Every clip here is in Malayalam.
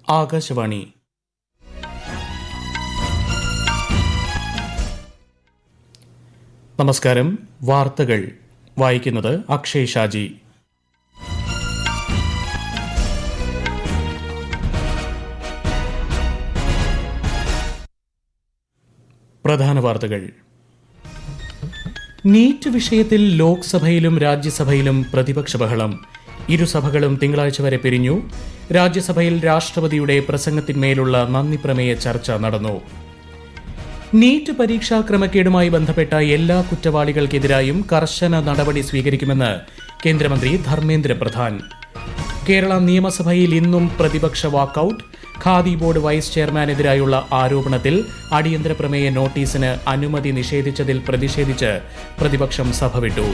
ആകാശവാണി. നമസ്കാരം. വാർത്തകൾ വായിക്കുന്നത് അക്ഷയ് ഷാജി. പ്രധാന വാർത്തകൾ. നീറ്റ് വിഷയത്തിൽ ലോക്സഭയിലും രാജ്യസഭയിലും പ്രതിപക്ഷ ബഹളം. ഇരുസഭകളും തിങ്കളാഴ്ച വരെ പിരിഞ്ഞു. രാജ്യസഭയിൽ രാഷ്ട്രപതിയുടെ പ്രസംഗത്തിന്മേലുള്ള നന്ദിപ്രമേയ ചർച്ച നടന്നു. നീറ്റ് പരീക്ഷാ ക്രമക്കേടുമായി ബന്ധപ്പെട്ട എല്ലാ കുറ്റവാളികൾക്കെതിരായും കർശന നടപടി സ്വീകരിക്കുമെന്ന് കേന്ദ്രമന്ത്രി ധർമ്മേന്ദ്ര പ്രധാൻ. കേരള നിയമസഭയിൽ ഇന്നും പ്രതിപക്ഷ വാക്കൌട്ട്. ഖാദി ബോർഡ് വൈസ് ചെയർമാനെതിരായുള്ള ആരോപണത്തിൽ അടിയന്തര പ്രമേയ നോട്ടീസിന് അനുമതി നിഷേധിച്ചതിൽ പ്രതിഷേധിച്ച് പ്രതിപക്ഷം സഭ വിട്ടു.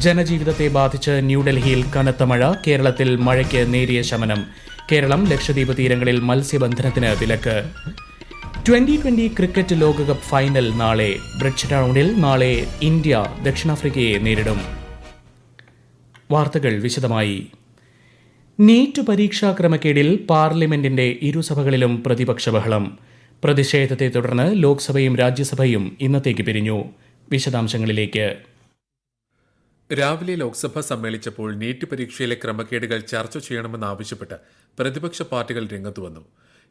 ജനജീവിതത്തെ ബാധിച്ച് ന്യൂഡൽഹിയിൽ കനത്ത മഴ. കേരളത്തിൽ മഴയ്ക്ക് നേരിയ ശമനം. കേരളം ലക്ഷദ്വീപ് തീരങ്ങളിൽ മത്സ്യബന്ധനത്തിന് വിലക്ക്. 2020 ക്രിക്കറ്റ് ലോകകപ്പ് ഫൈനൽ നാളെ. ബ്രിഡ്ജ് ടൗണിൽ നാളെ ഇന്ത്യ ദക്ഷിണാഫ്രിക്കയെ നേരിടും. വാർത്തകൾ വിശദമായി. നീറ്റ് പരീക്ഷാ ക്രമക്കേടിൽ പാർലമെന്റിന്റെ ഇരുസഭകളിലും പ്രതിപക്ഷ ബഹളം. പ്രതിഷേധത്തെ തുടർന്ന് ലോക്സഭയും രാജ്യസഭയും ഇന്നത്തേക്ക് പിരിഞ്ഞു. വിശദാംശങ്ങളിലേക്ക്. രാവിലെ ലോക്സഭ സമ്മേളിച്ചപ്പോൾ നീറ്റ് പരീക്ഷയിലെ ക്രമക്കേടുകൾ ചർച്ച ചെയ്യണമെന്നാവശ്യപ്പെട്ട് പ്രതിപക്ഷ പാർട്ടികൾ രംഗത്തു വന്നു.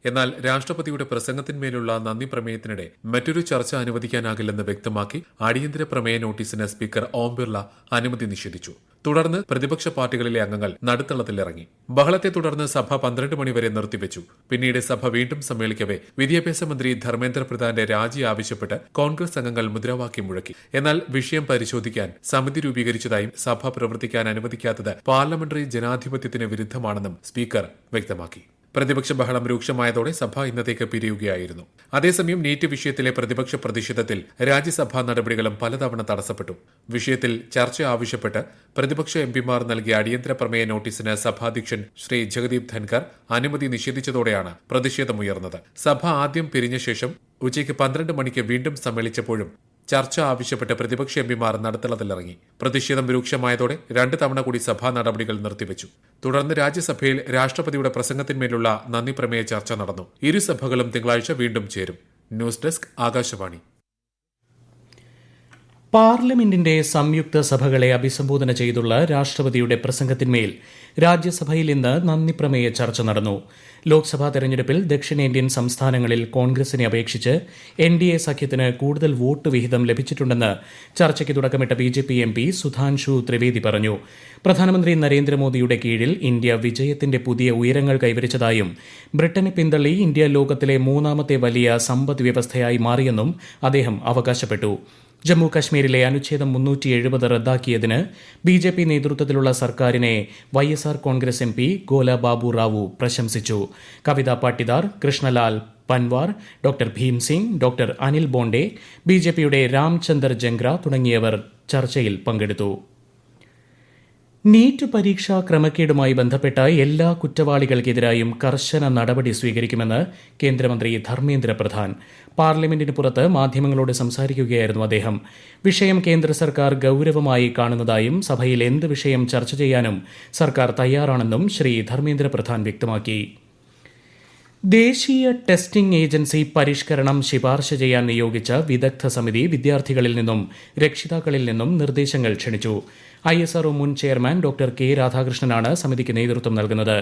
എന്നാൽ രാഷ്ട്രപതിയുടെ പ്രസംഗത്തിന്മേലുള്ള നന്ദി പ്രമേയത്തിനിടെ മറ്റൊരു ചർച്ച അനുവദിക്കാനാകില്ലെന്ന് വ്യക്തമാക്കി അടിയന്തര പ്രമേയ നോട്ടീസിന് സ്പീക്കർ ഓം ബിർള അനുമതി നിഷേധിച്ചു. തുടർന്ന് പ്രതിപക്ഷ പാർട്ടികളിലെ അംഗങ്ങൾ നടുത്തളത്തിലിറങ്ങി. ബഹളത്തെ തുടർന്ന് സഭ 12 മണിവരെ നിർത്തിവെച്ചു. പിന്നീട് സഭ വീണ്ടും സമ്മേളിക്കവെ വിദ്യാഭ്യാസ മന്ത്രി ധർമ്മേന്ദ്ര പ്രധാന്റെ രാജി ആവശ്യപ്പെട്ട് കോൺഗ്രസ് അംഗങ്ങൾ മുദ്രാവാക്യം മുഴക്കി. എന്നാൽ വിഷയം പരിശോധിക്കാൻ സമിതി രൂപീകരിച്ചതായും സഭ പ്രവർത്തിക്കാൻ അനുവദിക്കാത്തത് പാർലമെന്ററി ജനാധിപത്യത്തിന് വിരുദ്ധമാണെന്നും സ്പീക്കർ വ്യക്തമാക്കി. പ്രതിപക്ഷ ബഹളം രൂക്ഷമായതോടെ സഭ ഇന്നത്തേക്ക് പിരിയുകയായിരുന്നു. അതേസമയം നീറ്റ് വിഷയത്തിലെ പ്രതിപക്ഷ പ്രതിഷേധത്തിൽ രാജ്യസഭാ നടപടികളും പലതവണ തടസ്സപ്പെട്ടു. വിഷയത്തിൽ ചർച്ച ആവശ്യപ്പെട്ട് പ്രതിപക്ഷ എംപിമാർ നൽകിയ അടിയന്തര പ്രമേയ നോട്ടീസിന് സഭാധ്യക്ഷൻ ശ്രീ ജഗദീപ് ധൻകർ അനുമതി നിഷേധിച്ചതോടെയാണ് പ്രതിഷേധമുയർന്നത്. സഭ ആദ്യം പിരിഞ്ഞ ശേഷം ഉച്ചയ്ക്ക് 12 മണിക്ക് വീണ്ടും സമ്മേളിച്ചപ്പോഴും ചർച്ച ആവശ്യപ്പെട്ട് പ്രതിപക്ഷ എംപിമാർ നടുത്തളത്തിലിറങ്ങി. പ്രതിഷേധം രൂക്ഷമായതോടെ 2 തവണ കൂടി സഭാ നടപടികൾ നിർത്തിവെച്ചു. തുടർന്ന് രാജ്യസഭയിൽ രാഷ്ട്രപതിയുടെ പ്രസംഗത്തിന്മേലുള്ള നന്ദി പ്രമേയ ചർച്ച നടന്നു. ഇരുസഭകളും തിങ്കളാഴ്ച വീണ്ടും ചേരും. News desk Akashvani. പാർലമെന്റിന്റെ സംയുക്ത സഭകളെ അഭിസംബോധന ചെയ്തുള്ള രാഷ്ട്രപതിയുടെ പ്രസംഗത്തിന്മേൽ രാജ്യസഭയിൽ ഇന്ന് നന്ദിപ്രമേയ ചർച്ച നടന്നു. ലോക്സഭാ തെരഞ്ഞെടുപ്പിൽ ദക്ഷിണേന്ത്യൻ സംസ്ഥാനങ്ങളിൽ കോൺഗ്രസിനെ അപേക്ഷിച്ച് NDA സഖ്യത്തിന് കൂടുതൽ വോട്ട് വിഹിതം ലഭിച്ചിട്ടുണ്ടെന്ന് ചർച്ചയ്ക്ക് തുടക്കമിട്ട BJP MP സുധാൻഷു ത്രിവേദി പറഞ്ഞു. പ്രധാനമന്ത്രി നരേന്ദ്രമോദിയുടെ കീഴിൽ ഇന്ത്യ വിജയത്തിന്റെ പുതിയ ഉയരങ്ങൾ കൈവരിച്ചതായും ബ്രിട്ടനെ പിന്തള്ളി ഇന്ത്യ ലോകത്തിലെ 3ാമത്തെ വലിയ സമ്പദ് വ്യവസ്ഥയായി മാറിയെന്നും അദ്ദേഹം അവകാശപ്പെട്ടു. ജമ്മു കശ്മീരിലെ അനുച്ഛേദം 370 റദ്ദാക്കിയതിന് BJP നേതൃത്വത്തിലുള്ള സർക്കാരിനെ YSR കോൺഗ്രസ് MP ഗോല ബാബു റാവു പ്രശംസിച്ചു. കവിത പാട്ടിദാർ, കൃഷ്ണലാൽ പൻവാർ, ഡോക്ടർ ഭീം സിംഗ്, ഡോക്ടർ അനിൽ ബോണ്ടെ, BJPയുടെ രാംചന്ദർ ജംഗ്ര തുടങ്ങിയവർ ചർച്ചയിൽ പങ്കെടുത്തു. നീറ്റ് പരീക്ഷാ ക്രമക്കേടുമായി ബന്ധപ്പെട്ട എല്ലാ കുറ്റവാളികൾക്കെതിരായും കർശന നടപടി സ്വീകരിക്കുമെന്ന് കേന്ദ്രമന്ത്രി ധർമ്മേന്ദ്ര പ്രധാൻ. പാർലമെന്റിന് പുറത്ത് മാധ്യമങ്ങളോട് സംസാരിക്കുകയായിരുന്നു അദ്ദേഹം. വിഷയം കേന്ദ്ര സർക്കാർ ഗൌരവമായി കാണുന്നതായും സഭയിൽ എന്ത് വിഷയം ചർച്ച ചെയ്യാനും സർക്കാർ തയ്യാറാണെന്നും ശ്രീ ധർമ്മേന്ദ്ര പ്രധാൻ വ്യക്തമാക്കി. ദേശീയ ടെസ്റ്റിംഗ് ഏജൻസി പരിഷ്കരണം ശുപാർശ ചെയ്യാൻ നിയോഗിച്ച വിദഗ്ധ സമിതി വിദ്യാർത്ഥികളിൽ നിന്നും രക്ഷിതാക്കളിൽ നിന്നും നിർദ്ദേശങ്ങൾ ക്ഷണിച്ചു. ISRO മുൻ ചെയർമാൻ ഡോക്ടർ K രാധാകൃഷ്ണനാണ് സമിതിക്ക് നേതൃത്വം നൽകുന്നത്.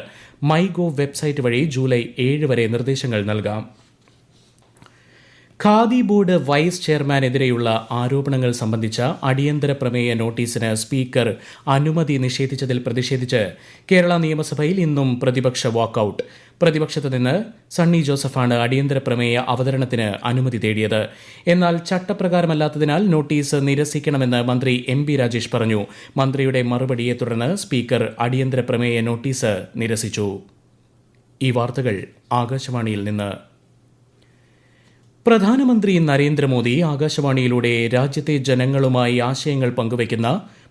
മൈഗോവ് വെബ്സൈറ്റ് വഴി ജൂലൈ 7 വരെ നിർദ്ദേശങ്ങൾ നൽകാം. ഖാദി ബോർഡ് വൈസ് ചെയർമാനെതിരെയുള്ള ആരോപണങ്ങൾ സംബന്ധിച്ച അടിയന്തര പ്രമേയ നോട്ടീസിന് സ്പീക്കർ അനുമതി നിഷേധിച്ചതിൽ പ്രതിഷേധിച്ച് കേരള നിയമസഭയിൽ ഇന്നും പ്രതിപക്ഷ വാക്കൌട്ട്. പ്രതിപക്ഷത്ത് നിന്ന് സണ്ണി ജോസഫാണ് അടിയന്തര പ്രമേയ അവതരണത്തിന് അനുമതി തേടിയത്. എന്നാൽ ചട്ടപ്രകാരമല്ലാത്തതിനാൽ നോട്ടീസ് നിരസിക്കണമെന്ന് മന്ത്രി MB രാജേഷ് പറഞ്ഞു. മന്ത്രിയുടെ മറുപടിയെ തുടർന്ന് സ്പീക്കർ അടിയന്തര പ്രമേയ നോട്ടീസ് നിരസിച്ചു. ഈ വാർത്തകൾ ആകാശവാണിയിൽ നിന്ന്. പ്രധാനമന്ത്രി നരേന്ദ്രമോദി ആകാശവാണിയിലൂടെ രാജ്യത്തെ ജനങ്ങളുമായി ആശയങ്ങൾ പങ്കുവയ്ക്കുന്ന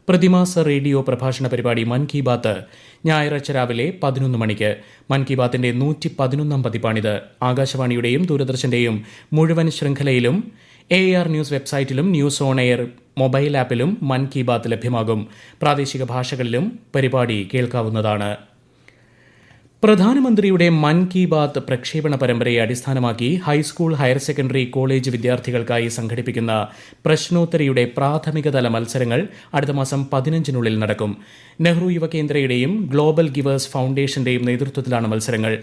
പ്രതിമാസ റേഡിയോ പ്രഭാഷണ പരിപാടി മൻ കി ബാത്ത് ഞായറാഴ്ച രാവിലെ 11 മണിക്ക്. മൻ കി ബാത്തിന്റെ 111ാം പതിപ്പാണിത്. ആകാശവാണിയുടെയും ദൂരദർശന്റെയും മുഴുവൻ ശൃംഖലയിലും AR ന്യൂസ് വെബ്സൈറ്റിലും ന്യൂസ് ഓൺ എയർ മൊബൈൽ ആപ്പിലും മൻ കി ബാത്ത് ലഭ്യമാകും. പ്രാദേശിക ഭാഷകളിലും പരിപാടി കേൾക്കാവുന്നതാണ്. പ്രധാനമന്ത്രിയുടെ മൻ കി ബാത്ത് പ്രക്ഷേപണ പരമ്പരയെ അടിസ്ഥാനമാക്കി ഹൈസ്കൂൾ ഹയർ സെക്കൻഡറി കോളേജ് വിദ്യാർത്ഥികൾക്കായി സംഘടിപ്പിക്കുന്ന പ്രശ്നോത്തരിയുടെ പ്രാഥമികതല മത്സരങ്ങൾ അടുത്ത മാസം 15-നുള്ളിൽ നടക്കും. നെഹ്റു യുവകേന്ദ്രയുടെയും ഗ്ലോബൽ ഗിവേഴ്സ് ഫൗണ്ടേഷന്റെയും നേതൃത്വത്തിലാണ് മത്സരങ്ങൾ.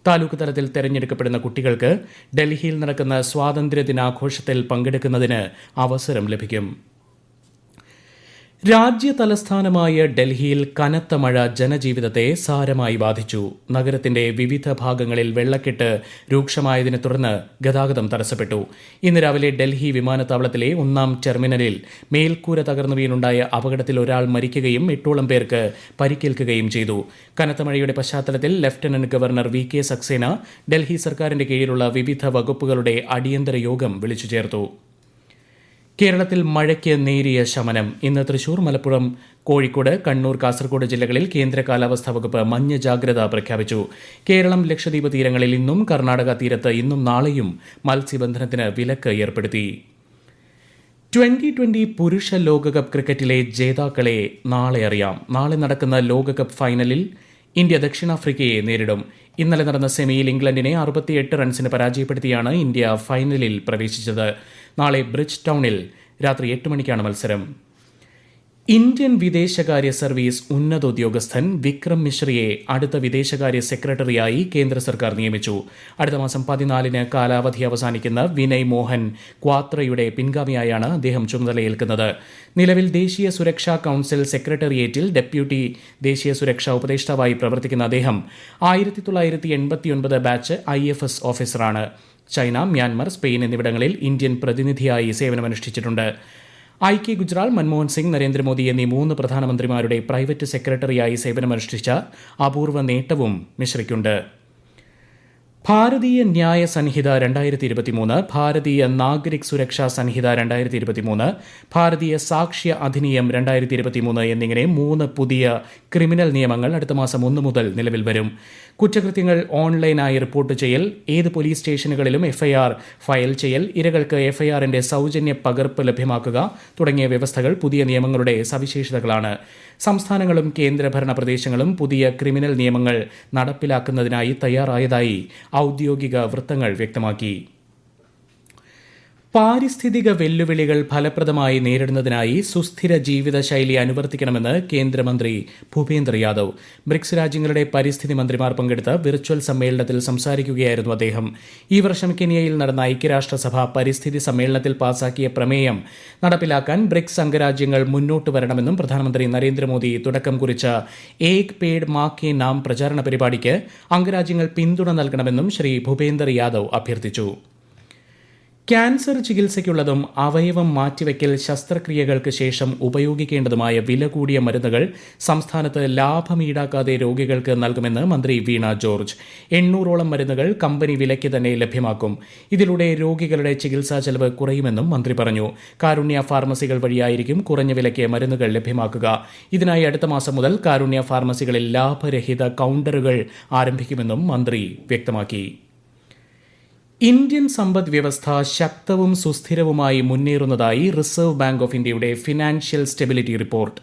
താലൂക്ക് തലത്തിൽ തെരഞ്ഞെടുക്കപ്പെടുന്ന കുട്ടികൾക്ക് ഡൽഹിയിൽ നടക്കുന്ന സ്വാതന്ത്ര്യദിനാഘോഷത്തിൽ പങ്കെടുക്കുന്നതിന് അവസരം ലഭിക്കും. രാജ്യതലസ്ഥാനമായ ഡൽഹിയിൽ കനത്ത മഴ ജനജീവിതത്തെ സാരമായി ബാധിച്ചു. നഗരത്തിന്റെ വിവിധ ഭാഗങ്ങളിൽ വെള്ളക്കെട്ട് രൂക്ഷമായതിനെ തുടർന്ന് ഗതാഗതം തടസ്സപ്പെട്ടു. ഇന്ന് രാവിലെ ഡൽഹി വിമാനത്താവളത്തിലെ 1-ാം ടെർമിനലിൽ മേൽക്കൂര തകർന്നു വീണുണ്ടായ അപകടത്തിൽ ഒരാൾ മരിക്കുകയും 8ഓളം പേർക്ക് പരിക്കേൽക്കുകയും ചെയ്തു. കനത്ത മഴയുടെ പശ്ചാത്തലത്തിൽ lieutenant governor VK. Saxena Delhi സർക്കാരിന്റെ കീഴിലുള്ള വിവിധ വകുപ്പുകളുടെ അടിയന്തര യോഗം വിളിച്ചു ചേർത്തു. കേരളത്തിൽ മഴയ്ക്ക് നേരിയ ശമനം. ഇന്ന് തൃശൂർ, മലപ്പുറം, കോഴിക്കോട്, കണ്ണൂർ, കാസർഗോഡ് ജില്ലകളിൽ കേന്ദ്ര കാലാവസ്ഥാ വകുപ്പ് മഞ്ഞ ജാഗ്രത പ്രഖ്യാപിച്ചു. കേരളം, ലക്ഷദ്വീപ് തീരങ്ങളിൽ ഇന്നും, കർണാടക തീരത്ത് ഇന്നും നാളെയും മത്സ്യബന്ധനത്തിന് വിലക്ക് ഏർപ്പെടുത്തി. 2020 പുരുഷ ലോകകപ്പ് ക്രിക്കറ്റിലെ ജേതാക്കളെ നാളെ അറിയാം. നാളെ നടക്കുന്ന ലോകകപ്പ് ഫൈനലിൽ ഇന്ത്യ ദക്ഷിണാഫ്രിക്കയെ നേരിടും. ഇന്നലെ നടന്ന സെമിയിൽ ഇംഗ്ലണ്ടിനെ 68 റൺസിന് പരാജയപ്പെടുത്തിയാണ് ഇന്ത്യ ഫൈനലിൽ പ്രവേശിച്ചത്. നാളെ ബ്രിഡ്ജ് ടൗണിൽ രാത്രി 8 മണിക്കാണ് മത്സരം. ഇന്ത്യൻ വിദേശകാര്യ സർവീസ് ഉന്നതോദ്യോഗസ്ഥൻ വിക്രം മിശ്രയെ അടുത്ത വിദേശകാര്യ സെക്രട്ടറിയായി കേന്ദ്ര സർക്കാർ നിയമിച്ചു. അടുത്ത മാസം 14-ന് കാലാവധി അവസാനിക്കുന്ന വിനയ് മോഹൻ ക്വാത്രയുടെ പിൻഗാമിയായാണ് അദ്ദേഹം ചുമതലയേൽക്കുന്നത്. നിലവിൽ ദേശീയ സുരക്ഷാ കൌൺസിൽ സെക്രട്ടേറിയറ്റിൽ ഡെപ്യൂട്ടി ദേശീയ സുരക്ഷാ ഉപദേഷ്ടാവായി പ്രവർത്തിക്കുന്ന അദ്ദേഹം 1989 ബാച്ച് IFS ഓഫീസറാണ്. ചൈന, മ്യാൻമർ, സ്പെയിൻ എന്നിവിടങ്ങളിൽ ഇന്ത്യൻ പ്രതിനിധിയായി സേവനമനുഷ്ഠിച്ചിട്ടുണ്ട്. IK ഗുജ്റാൾ, മൻമോഹൻ സിംഗ്, നരേന്ദ്രമോദി എന്നീ 3 പ്രധാനമന്ത്രിമാരുടെ പ്രൈവറ്റ് സെക്രട്ടറിയായി സേവനമനുഷ്ഠിച്ച അപൂർവ നേട്ടവും മിശ്രയ്ക്കുണ്ട്. ഭാരതീയ ന്യായ സംഹിത 2023, ഭാരതീയ നാഗരിക് സുരക്ഷാ സംഹിത 2023, ഭാരതീയ സാക്ഷ്യ അധിനിയം 2023 എന്നിങ്ങനെ 3 പുതിയ ക്രിമിനൽ നിയമങ്ങൾ അടുത്ത മാസം 1 മുതൽ നിലവിൽ വരും. കുറ്റകൃത്യങ്ങൾ ഓൺലൈനായി റിപ്പോർട്ട് ചെയ്യൽ, ഏത് പോലീസ് സ്റ്റേഷനുകളിലും FIR ഫയൽ ചെയ്യൽ, ഇരകൾക്ക് FIRന്റെ സൗജന്യ പകർപ്പ് ലഭ്യമാക്കുക തുടങ്ങിയ വ്യവസ്ഥകൾ പുതിയ നിയമങ്ങളുടെ സവിശേഷതകളാണ്. സംസ്ഥാനങ്ങളും കേന്ദ്രഭരണ പ്രദേശങ്ങളും പുതിയ ക്രിമിനൽ നിയമങ്ങൾ നടപ്പിലാക്കുന്നതിനായി തയ്യാറായതായി ഔദ്യോഗിക വൃത്തങ്ങൾ വ്യക്തമാക്കി. പാരിസ്ഥിതിക വെല്ലുവിളികൾ ഫലപ്രദമായി നേരിടുന്നതിനായി സുസ്ഥിര ജീവിതശൈലി അനുവർത്തിക്കണമെന്ന് കേന്ദ്രമന്ത്രി ഭൂപേന്ദ്ര യാദവ്. ബ്രിക്സ് രാജ്യങ്ങളുടെ പരിസ്ഥിതി മന്ത്രിമാർ പങ്കെടുത്ത വിർച്വൽ സമ്മേളനത്തിൽ സംസാരിക്കുകയായിരുന്നു അദ്ദേഹം. ഈ വർഷം കെനിയയിൽ നടന്ന ഐക്യരാഷ്ട്രസഭ പരിസ്ഥിതി സമ്മേളനത്തിൽ പാസാക്കിയ പ്രമേയം നടപ്പിലാക്കാൻ ബ്രിക്സ് അംഗരാജ്യങ്ങൾ മുന്നോട്ട് വരണമെന്നും പ്രധാനമന്ത്രി നരേന്ദ്രമോദി തുടക്കം കുറിച്ച ഏക് പേഡ് മാ കെ നാം പ്രചാരണ പരിപാടിക്ക് അംഗരാജ്യങ്ങൾ പിന്തുണ നൽകണമെന്നും ശ്രീ ഭൂപേന്ദർ യാദവ് അഭ്യർത്ഥിച്ചു. ക്യാൻസർ ചികിത്സയ്ക്കുള്ളതും അവയവം മാറ്റിവയ്ക്കൽ ശസ്ത്രക്രിയകൾക്ക് ശേഷം ഉപയോഗിക്കേണ്ടതുമായ വില കൂടിയ മരുന്നുകൾ സംസ്ഥാനത്ത് ലാഭം ഈടാക്കാതെ രോഗികൾക്ക് നൽകുമെന്ന് മന്ത്രി വീണ ജോർജ്. 800ഓളം മരുന്നുകൾ കമ്പനി വിലയ്ക്ക് തന്നെ ലഭ്യമാക്കും. ഇതിലൂടെ രോഗികളുടെ ചികിത്സാ ചെലവ് കുറയുമെന്നും മന്ത്രി പറഞ്ഞു. കാരുണ്യ ഫാർമസികൾ വഴിയായിരിക്കും കുറഞ്ഞ വിലയ്ക്ക് മരുന്നുകൾ ലഭ്യമാക്കുക. ഇതിനായി അടുത്ത മാസം മുതൽ കാരുണ്യ ഫാർമസികളിൽ ലാഭരഹിത കൌണ്ടറുകൾ ആരംഭിക്കുമെന്നും മന്ത്രി വ്യക്തമാക്കി. ഇന്ത്യൻ സമ്പദ് വ്യവസ്ഥ ശക്തവും സുസ്ഥിരവുമായി മുന്നേറുന്നതായി റിസർവ് ബാങ്ക് ഓഫ് ഇന്ത്യയുടെ ഫിനാൻഷ്യൽ സ്റ്റെബിലിറ്റി റിപ്പോർട്ട്.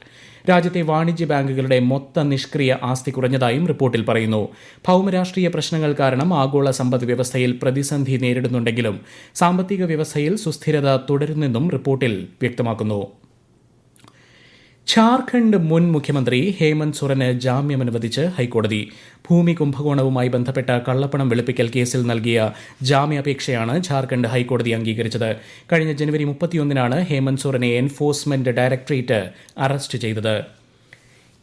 രാജ്യത്തെ വാണിജ്യ ബാങ്കുകളുടെ മൊത്ത നിഷ്ക്രിയ ആസ്തി കുറഞ്ഞതായും റിപ്പോർട്ടിൽ പറയുന്നു. ഭൗമരാഷ്ട്രീയ പ്രശ്നങ്ങൾ കാരണം ആഗോള സമ്പദ് വ്യവസ്ഥയിൽ പ്രതിസന്ധി നേരിടുന്നുണ്ടെങ്കിലും സാമ്പത്തിക വ്യവസ്ഥയിൽ സുസ്ഥിരത തുടരുന്നെന്നും റിപ്പോർട്ടിൽ വ്യക്തമാക്കുന്നു. ഝാർഖണ്ഡ് മുൻ മുഖ്യമന്ത്രി ഹേമന്ത് സൊറന് ജാമ്യം അനുവദിച്ച് ഹൈക്കോടതി. ഭൂമി കുംഭകോണവുമായി ബന്ധപ്പെട്ട കള്ളപ്പണം വെളുപ്പിക്കൽ കേസിൽ നൽകിയ ജാമ്യാപേക്ഷയാണ് ഝാർഖണ്ഡ് ഹൈക്കോടതി അംഗീകരിച്ചത്. കഴിഞ്ഞ ജനുവരി 31-നാണ് ഹേമന്ത് സൊറനെ എൻഫോഴ്സ്മെന്റ് ഡയറക്ടറേറ്റ് അറസ്റ്റ് ചെയ്തത്.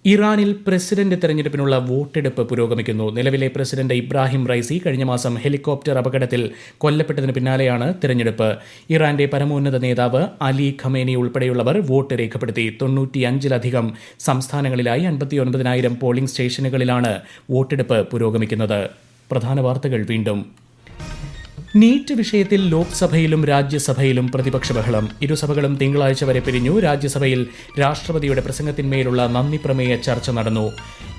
ഇറാനിൽ പ്രസിഡന്റ് തെരഞ്ഞെടുപ്പിനുള്ള വോട്ടെടുപ്പ് പുരോഗമിക്കുന്നു. നിലവിലെ പ്രസിഡന്റ് ഇബ്രാഹിം റൈസി കഴിഞ്ഞ മാസം ഹെലികോപ്റ്റർ അപകടത്തിൽ കൊല്ലപ്പെട്ടതിന് പിന്നാലെയാണ് തെരഞ്ഞെടുപ്പ്. ഇറാന്റെ പരമോന്നത നേതാവ് അലി ഖമേനി ഉൾപ്പെടെയുള്ളവർ വോട്ട് രേഖപ്പെടുത്തി. 95-ലധികം സംസ്ഥാനങ്ങളിലായി 59,000 പോളിംഗ് സ്റ്റേഷനുകളിലാണ് വോട്ടെടുപ്പ് പുരോഗമിക്കുന്നത്. പ്രധാന വാർത്തകൾ വീണ്ടും. നീറ്റ് വിഷയത്തിൽ ലോക്സഭയിലും രാജ്യസഭയിലും പ്രതിപക്ഷ ബഹളം. ഇരുസഭകളും തിങ്കളാഴ്ച വരെ പിരിഞ്ഞു. രാജ്യസഭയിൽ രാഷ്ട്രപതിയുടെ പ്രസംഗത്തിന്മേലുള്ള നന്ദി പ്രമേയ ചർച്ച നടന്നു.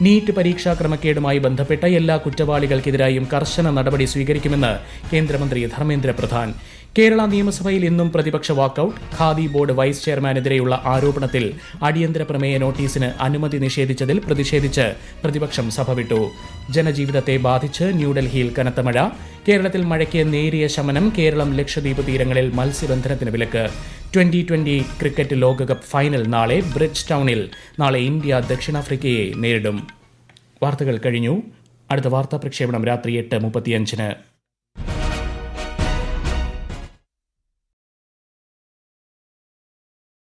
നീറ്റ് പരീക്ഷാ ക്രമക്കേടുമായി ബന്ധപ്പെട്ട എല്ലാ കുറ്റവാളികൾക്കെതിരായും കർശന നടപടി സ്വീകരിക്കുമെന്ന് കേന്ദ്രമന്ത്രി ധർമ്മേന്ദ്ര പ്രധാൻ. കേരള നിയമസഭയിൽ ഇന്നും പ്രതിപക്ഷ വാക്കൌട്ട്. ഖാദി ബോർഡ് വൈസ് ചെയർമാനെതിരെയുള്ള ആരോപണത്തിൽ അടിയന്തര പ്രമേയ നോട്ടീസിന് അനുമതി നിഷേധിച്ചതിൽ പ്രതിഷേധിച്ച് പ്രതിപക്ഷം സഭ വിട്ടു. ജനജീവിതത്തെ ബാധിച്ച് ന്യൂഡൽഹിയിൽ കനത്ത മഴ. കേരളത്തിൽ മഴയ്ക്ക് നേരിയ ശമനം. കേരളം ലക്ഷദ്വീപ് തീരങ്ങളിൽ മത്സ്യബന്ധനത്തിന് വിലക്ക്. 2020 ക്രിക്കറ്റ് ലോകകപ്പ് ഫൈനൽ നാളെ. ബ്രിഡ്ജ് ടൗണിൽ നാളെ ഇന്ത്യ ദക്ഷിണാഫ്രിക്കയെ നേരിടും. വാർത്തകൾ കഴിഞ്ഞു. അടുത്ത വാർത്താ പ്രക്ഷേപണം രാത്രി 8:35.